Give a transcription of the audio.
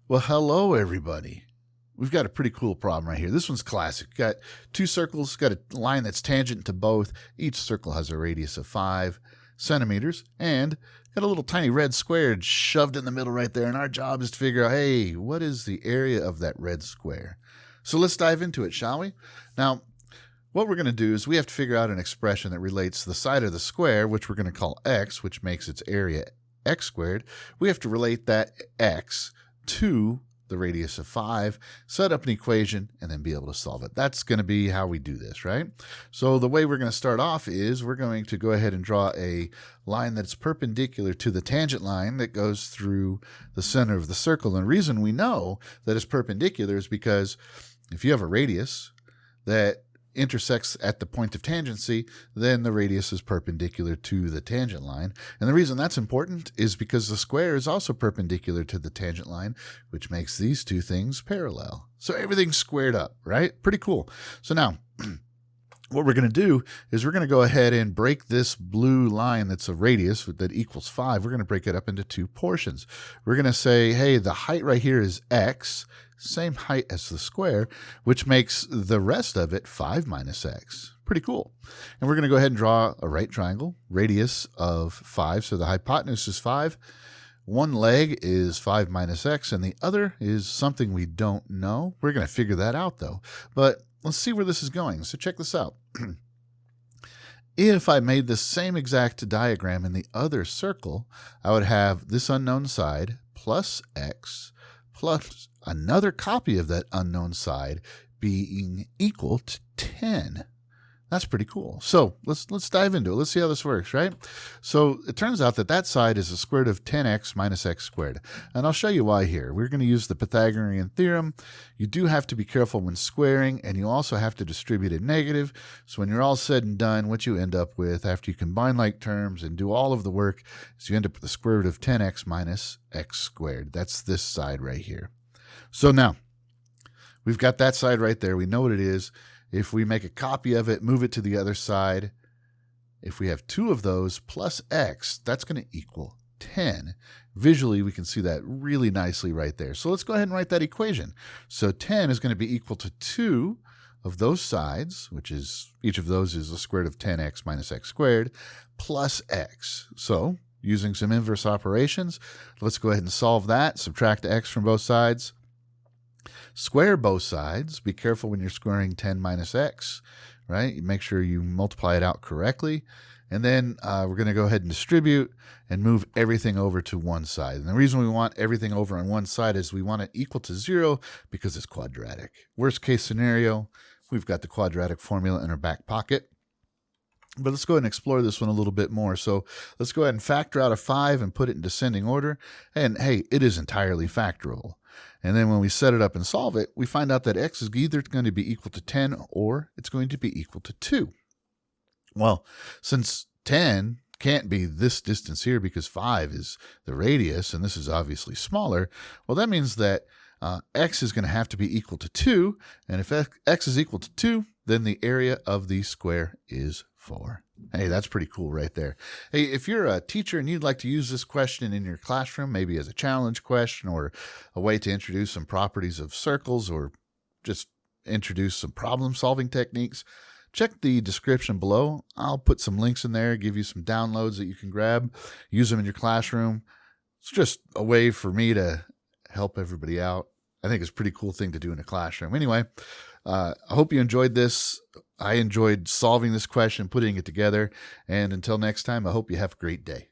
Well, hello, everybody. We've got a pretty cool problem right here. This one's classic. Got two circles, got a line that's tangent to both. Each circle has a radius of 5 centimeters, and got a little tiny red square shoved in the middle right there. And our job is to figure out, hey, what is the area of that red square? So let's dive into it, shall we? Now, what we're going to do is we have to figure out an expression that relates the side of the square, which we're going to call x, which makes its area x squared. We have to relate that x to the radius of 5, set up an equation, and then be able to solve it. That's going to be how we do this, right? So the way we're going to start off is we're going to go ahead and draw a line that's perpendicular to the tangent line that goes through the center of the circle. And the reason we know that it's perpendicular is because if you have a radius that intersects at the point of tangency, then the radius is perpendicular to the tangent line. And the reason that's important is because the square is also perpendicular to the tangent line, which makes these two things parallel. So everything's squared up, right? Pretty cool. So now, what we're going to do is we're going to go ahead and break this blue line that's a radius that equals 5. We're going to break it up into two portions. We're going to say, hey, the height right here is x, same height as the square, which makes the rest of it 5 minus x. Pretty cool. And we're going to go ahead and draw a right triangle, radius of 5. So the hypotenuse is 5. One leg is 5 minus x, and the other is something we don't know. We're going to figure that out, though. But let's see where this is going. So check this out. If I made the same exact diagram in the other circle, I would have this unknown side plus x plus another copy of that unknown side being equal to 10. That's pretty cool. So let's dive into it. Let's see how this works, right? So it turns out that that side is the square root of 10x minus x squared. And I'll show you why here. We're going to use the Pythagorean theorem. You do have to be careful when squaring, and you also have to distribute it negative. So when you're all said and done, what you end up with after you combine like terms and do all of the work is you end up with the square root of 10x minus x squared. That's this side right here. So now, we've got that side right there. We know what it is. If we make a copy of it, move it to the other side, if we have two of those plus x, that's going to equal 10. Visually, we can see that really nicely right there. So let's go ahead and write that equation. So 10 is going to be equal to 2 of those sides, which is each of those is the square root of 10x minus x squared, plus x. So using some inverse operations, let's go ahead and solve that. Subtract x from both sides. Square both sides. Be careful when you're squaring 10 minus x, right? You make sure you multiply it out correctly. And then we're going to go ahead and distribute and move everything over to one side. And the reason we want everything over on one side is we want it equal to 0 because it's quadratic. Worst case scenario, we've got the quadratic formula in our back pocket. But let's go ahead and explore this one a little bit more. So let's go ahead and factor out a 5 and put it in descending order. And hey, it is entirely factorable. And then when we set it up and solve it, we find out that x is either going to be equal to 10 or it's going to be equal to 2. Well, since 10 can't be this distance here because 5 is the radius, and this is obviously smaller, well, that means that x is going to have to be equal to 2. And if x is equal to 2, then the area of the square is 4. Hey, that's pretty cool right there. Hey, if you're a teacher and you'd like to use this question in your classroom, maybe as a challenge question or a way to introduce some properties of circles or just introduce some problem-solving techniques, check the description below. I'll put some links in there, give you some downloads that you can grab, use them in your classroom. It's just a way for me to help everybody out. I think it's a pretty cool thing to do in a classroom. Anyway, I hope you enjoyed this. I enjoyed solving this question, putting it together. And until next time, I hope you have a great day.